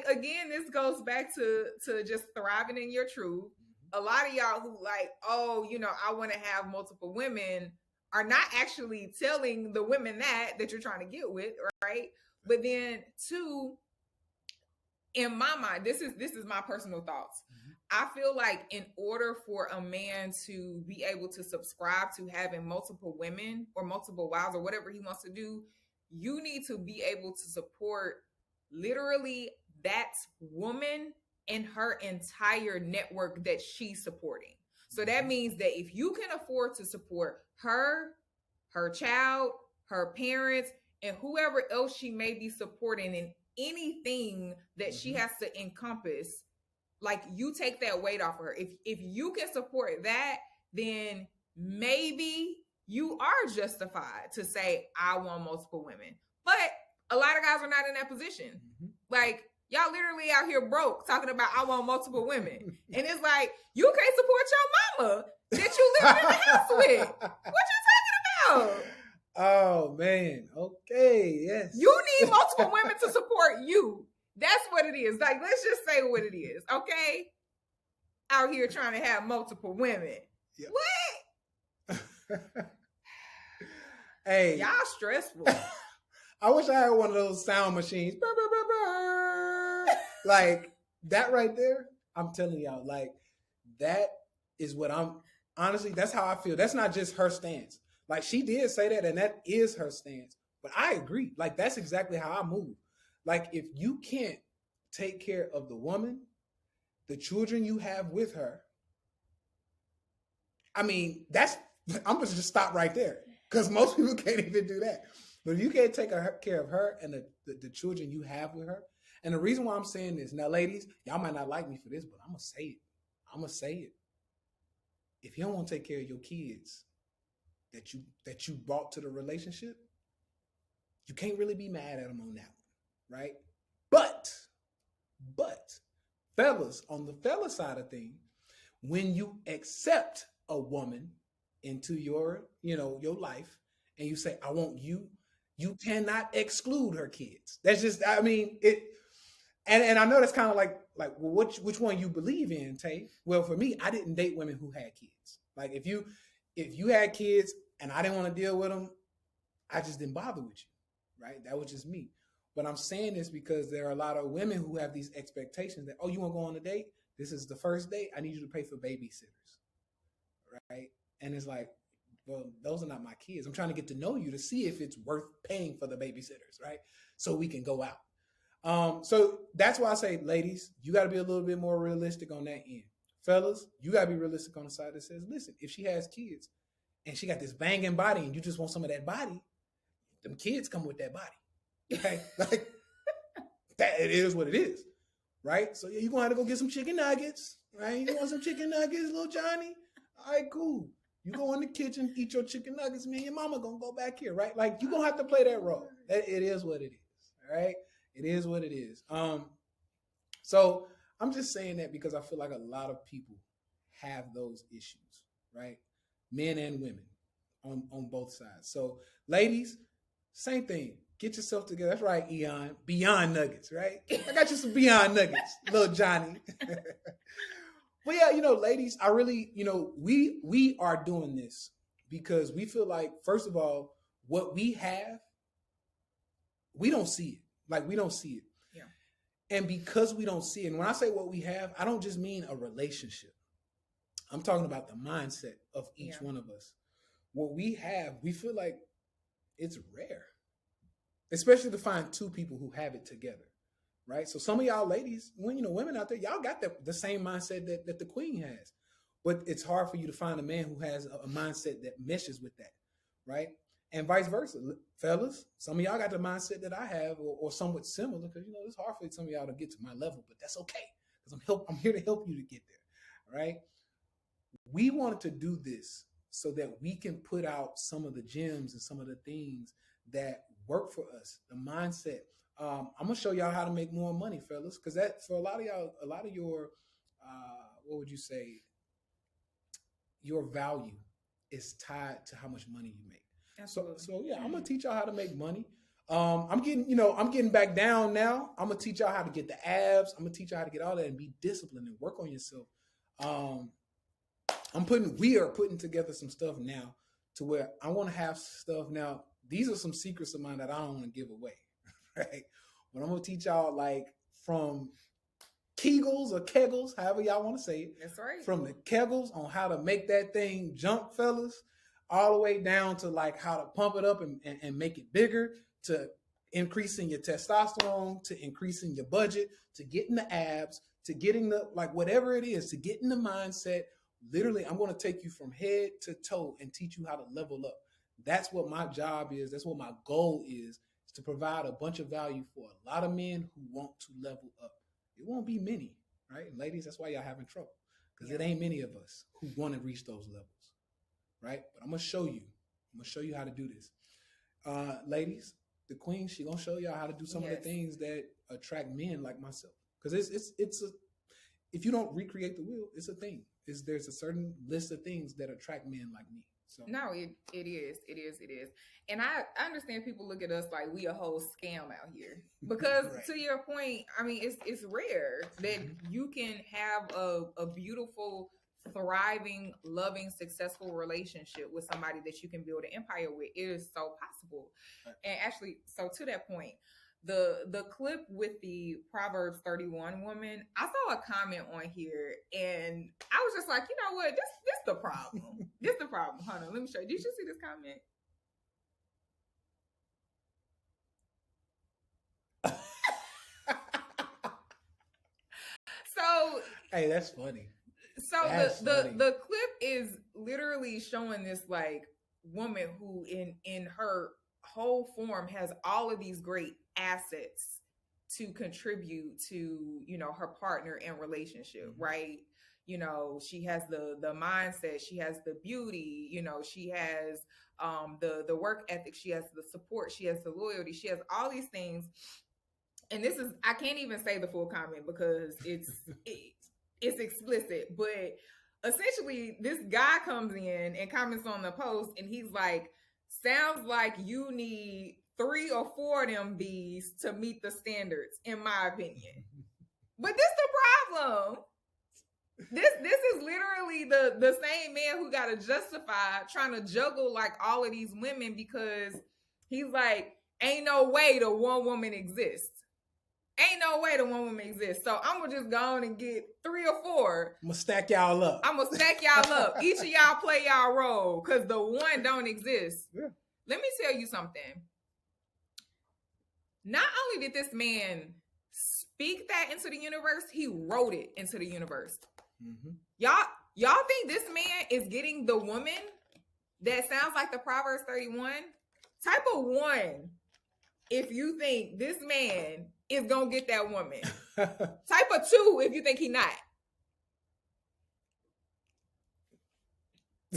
Again, this goes back to just thriving in your truth. Mm-hmm. A lot of y'all who I want to have multiple women are not actually telling the women that you're trying to get with, right? But then two, in my mind, this is my personal thoughts. Mm-hmm. I feel like in order for a man to be able to subscribe to having multiple women or multiple wives or whatever he wants to do, you need to be able to support literally that woman and her entire network that she's supporting. So that means that if you can afford to support her, her child, her parents, and whoever else she may be supporting in anything that she has to encompass, like, you take that weight off of her. If you can support that, then maybe you are justified to say, I want multiple women. But a lot of guys are not in that position. Like, y'all literally out here broke talking about I want multiple women. And it's like, you can't support your mama that you live in the house with. What you talking about? Oh man. Okay. Yes. You need multiple women to support you. That's what it is. Like, let's just say what it is, okay? Out here trying to have multiple women. Yep. What? Hey. Y'all stressful. I wish I had one of those sound machines. Burr, burr, burr, burr. Like that right there. I'm telling y'all, like that is what honestly, that's how I feel. That's not just her stance. Like she did say that, and that is her stance. But I agree. Like that's exactly how I move. Like if you can't take care of the woman, the children you have with her, I mean, I'm gonna just stop right there. Because most people can't even do that. But if you can't take care of her and the children you have with her, and the reason why I'm saying this, now ladies, y'all might not like me for this, but I'm gonna say it. If you don't want to take care of your kids that you brought to the relationship, you can't really be mad at them on that one, right? But fellas, on the fella side of things, when you accept a woman into your life and you say, I want you, you cannot exclude her kids. That's just, I mean, it, and I know that's kind of like, well, which one you believe in, Tay? Well, for me, I didn't date women who had kids. Like if you had kids and I didn't want to deal with them, I just didn't bother with you, right? That was just me. But I'm saying this because there are a lot of women who have these expectations that, oh, you want to go on a date? This is the first date. I need you to pay for babysitters, right? And it's like, well, those are not my kids. I'm trying to get to know you to see if it's worth paying for the babysitters, right? So we can go out. So that's why I say, ladies, you got to be a little bit more realistic on that end. Fellas, you got to be realistic on the side that says, listen, if she has kids and she got this banging body and you just want some of that body, them kids come with that body. Okay? Like, that it is what it is, right? So yeah, you're going to have to go get some chicken nuggets, right? You want some chicken nuggets, little Johnny? All right, cool. You go in the kitchen, eat your chicken nuggets, me and your mama going to go back here, right? Like, you're going to have to play that role. It is what it is, all right? It is what it is. So I'm just saying that because I feel like a lot of people have those issues, right? Men and women on both sides. So ladies, same thing. Get yourself together. That's right, Eon. Beyond Nuggets, right? I got you some Beyond Nuggets, little Johnny. But yeah, ladies, I really, we are doing this because we feel like, first of all, what we have, we don't see it. Like, we don't see it. Yeah. And because we don't see it, and when I say what we have, I don't just mean a relationship. I'm talking about the mindset of each one of us. What we have, we feel like it's rare. Especially to find two people who have it together, right? So some of y'all ladies, women out there, y'all got the same mindset that the queen has. But it's hard for you to find a man who has a mindset that meshes with that, right? And vice versa. Fellas, some of y'all got the mindset that I have or somewhat similar because, it's hard for some of y'all to get to my level, but that's okay because I'm here to help you to get there, right? We wanted to do this so that we can put out some of the gems and some of the things that work for us, the mindset. I'm gonna show y'all how to make more money, fellas, because that for a lot of y'all, a lot of your, what would you say, your value is tied to how much money you make. Absolutely. So yeah, I'm gonna teach y'all how to make money. I'm getting back down now. I'm gonna teach y'all how to get the abs. I'm gonna teach y'all how to get all that and be disciplined and work on yourself. We are putting together some stuff now to where I want to have stuff now. These are some secrets of mine that I don't want to give away, right? But I'm going to teach y'all like from Kegels or Kegels, however y'all want to say it. That's right. From the Kegels on how to make that thing jump, fellas, all the way down to like how to pump it up and make it bigger, to increasing your testosterone, to increasing your budget, to getting the abs, to getting the, like, whatever it is, to getting the mindset. Literally, I'm going to take you from head to toe and teach you how to level up. That's what my job is. That's what my goal is to provide a bunch of value for a lot of men who want to level up. It won't be many, right? And ladies, that's why y'all having trouble, because it ain't many of us who want to reach those levels, right? But I'm going to show you. I'm going to show you how to do this. Ladies, the queen, she going to show y'all how to do some of the things that attract men like myself. Because it's a, if you don't recreate the wheel, it's a thing. There's a certain list of things that attract men like me. So no, it is. And I understand people look at us like we a whole scam out here. Because right. To your point, I mean, it's rare that you can have a beautiful, thriving, loving, successful relationship with somebody that you can build an empire with. It is so possible. Right. And actually, so to that point, the clip with the Proverbs 31 woman, I saw a comment on here and I was just like, you know what, this the problem. This the problem. Hold on, let me show you. Did you see this comment? So hey, that's funny. So the clip is literally showing this like woman who in her whole form has all of these great assets to contribute to, you know, her partner and relationship, right? You know, she has the mindset, she has the beauty, you know, she has the work ethic, she has the support, she has the loyalty, she has all these things. And this is, I can't even say the full comment because it's explicit, but essentially this guy comes in and comments on the post and he's like, sounds like you need 3 or 4 of them B's to meet the standards, in my opinion. But this the problem. This is literally the same man who got to justify trying to juggle like all of these women because he's like, ain't no way the one woman exists. Ain't no way the one woman exists. So I'm going to just go on and get 3 or 4. I'm going to stack y'all up. Each of y'all play y'all role because the one don't exist. Yeah. Let me tell you something. Not only did this man speak that into the universe, he wrote it into the universe. Mm-hmm. Y'all think this man is getting the woman that sounds like the Proverbs 31? Type of 1 if you think this man is gonna get that woman. Type of 2 if you think he not.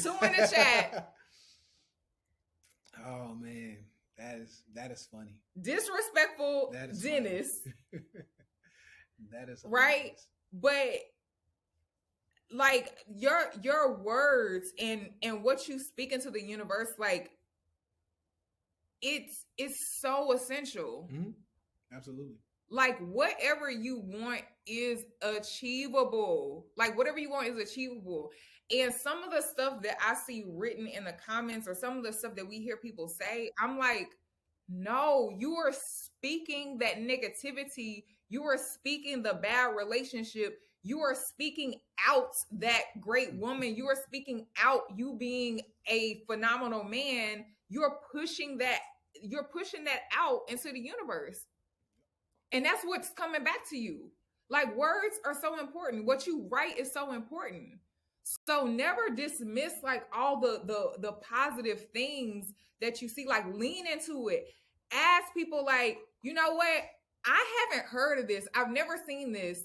2 in the chat. Oh man, that is funny. Disrespectful Dennis. That is right, but like your words and what you speak into the universe, like it's so essential. Mm-hmm. Absolutely. Like whatever you want is achievable. Like whatever you want is achievable. And some of the stuff that I see written in the comments or some of the stuff that we hear people say, I'm like, no, you are speaking that negativity. You are speaking the bad relationship. You are speaking out that great woman. You are speaking out you being a phenomenal man. You're pushing that out into the universe. And that's what's coming back to you. Like words are so important. What you write is so important. So never dismiss like all the positive things that you see, like lean into it. Ask people like, you know what? I haven't heard of this. I've never seen this.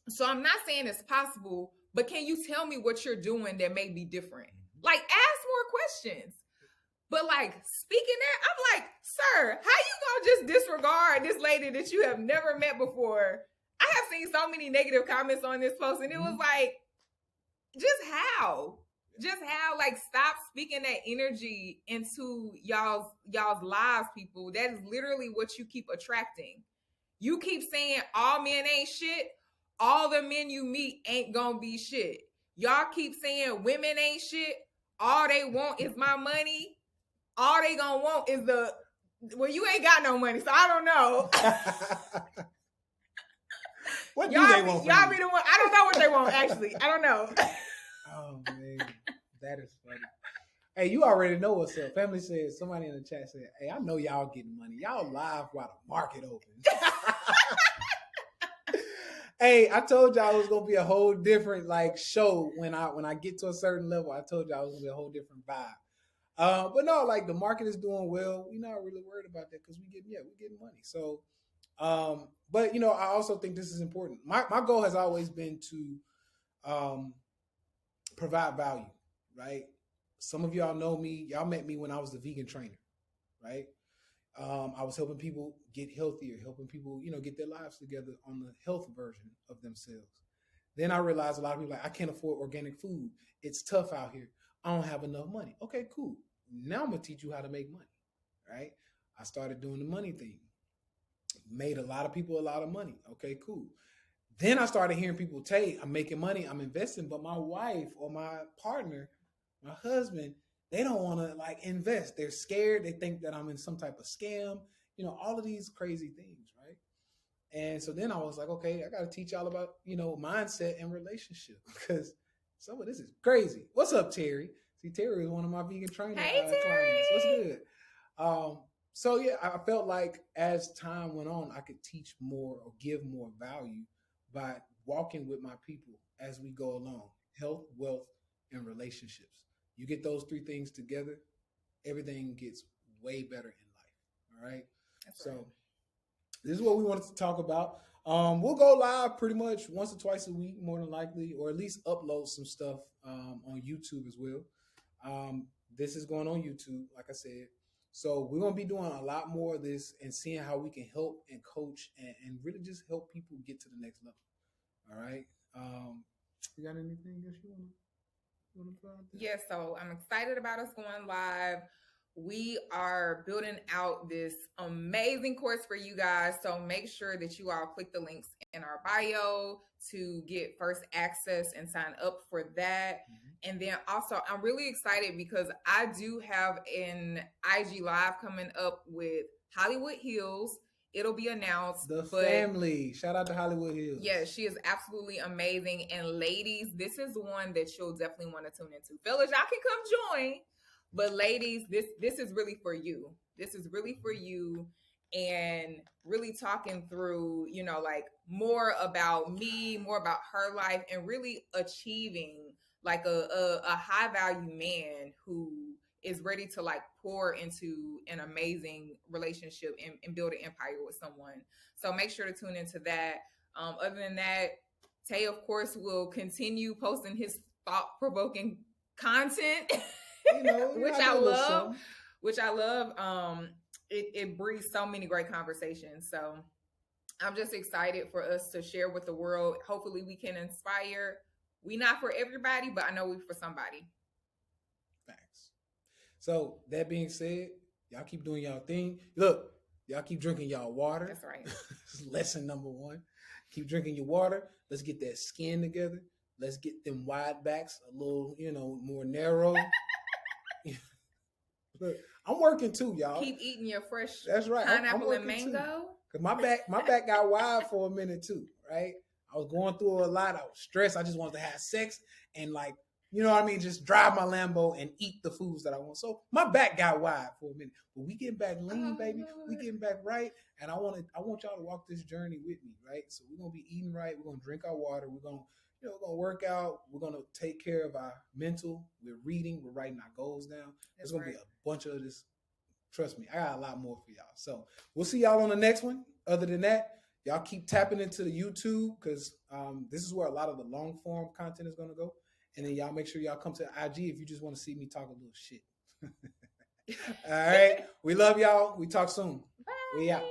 So I'm not saying it's possible, but can you tell me what you're doing that may be different? Like ask more questions. But like speaking that, I'm like, sir, how you gonna just disregard this lady that you have never met before? I have seen so many negative comments on this post, and it was like, just how, like, stop speaking that energy into y'all's lives, people. That is literally what you keep attracting. You keep saying all men ain't shit. All the men you meet ain't gonna be shit. Y'all keep saying women ain't shit. All they want is my money. All they gonna want is well, you ain't got no money, so I don't know. What do they want? Y'all be the one. I don't know what they want, actually. I don't know. Oh man, that is funny. Hey, you already know what's up. Family said, somebody in the chat said, hey, I know y'all getting money. Y'all live while the market opens. Hey, I told y'all it was gonna be a whole different like show when I get to a certain level. I told y'all it was gonna be a whole different vibe. But no, like the market is doing well. We're not really worried about that because we're getting money. So but I also think this is important. My goal has always been to provide value, right? Some of y'all know me. Y'all met me when I was the vegan trainer, right? I was helping people get healthier, helping people, get their lives together on the health version of themselves. Then I realized a lot of people like, I can't afford organic food. It's tough out here. I don't have enough money. Okay, cool. Now I'm gonna teach you how to make money, right? I started doing the money thing. Made a lot of people a lot of money. Okay, cool. Then I started hearing people say, I'm making money, I'm investing, but my wife or my partner, my husband, they don't want to like invest. They're scared. They think that I'm in some type of scam, all of these crazy things, right? And so then I was like, okay, I got to teach y'all about, mindset and relationship because some of this is crazy. What's up, Terry? See, Terry is one of my vegan trainer clients. What's good? So yeah, I felt like as time went on, I could teach more or give more value by walking with my people as we go along. Health, wealth, and relationships. You get those three things together, everything gets way better in life. All right. That's right. This is what we wanted to talk about. We'll go live pretty much once or twice a week, more than likely, or at least upload some stuff on YouTube as well. This is going on YouTube, like I said. So we're going to be doing a lot more of this and seeing how we can help and coach and really just help people get to the next level. All right. You got anything else you want to? Yes, so I'm excited about us going live. We are building out this amazing course for you guys. So make sure that you all click the links in our bio to get first access and sign up for that. Mm-hmm. And then also, I'm really excited because I do have an IG live coming up with Hollywood Hills. It'll be announced. The family. Shout out to Hollywood Hills. Yeah, she is absolutely amazing. And ladies, this is one that you'll definitely want to tune into. Fellas, y'all can come join. But ladies, this is really for you. This is really for you. And really talking through, like more about me, more about her life, and really achieving like a high value man who is ready to like pour into an amazing relationship and build an empire with someone. So make sure to tune into that. Other than that, Tay, of course, will continue posting his thought-provoking content, which I love. It breeds so many great conversations. So I'm just excited for us to share with the world. Hopefully we can inspire. We not for everybody, but I know we for somebody. Thanks. So that being said, y'all keep doing y'all thing. Look, y'all keep drinking y'all water. That's right. Lesson number 1. Keep drinking your water. Let's get that skin together. Let's get them wide backs a little, more narrow. Look, I'm working too, y'all. Keep eating your fresh That's right. pineapple and mango. Cause my back got wide for a minute too, right? I was going through a lot. I was stressed. I just wanted to have sex and like, just drive my Lambo and eat the foods that I want. So my back got wide for a minute. But we getting back lean, baby. Lord. We getting back right. And I want y'all to walk this journey with me, right? So we're gonna be eating right. We're gonna drink our water. We're gonna work out. We're gonna take care of our mental. We're reading. We're writing our goals down. There's gonna be a bunch of this. Trust me, I got a lot more for y'all. So we'll see y'all on the next one. Other than that, y'all keep tapping into the YouTube because this is where a lot of the long form content is gonna go. And then y'all make sure y'all come to IG if you just want to see me talk a little shit. All right. We love y'all. We talk soon. Bye. We out.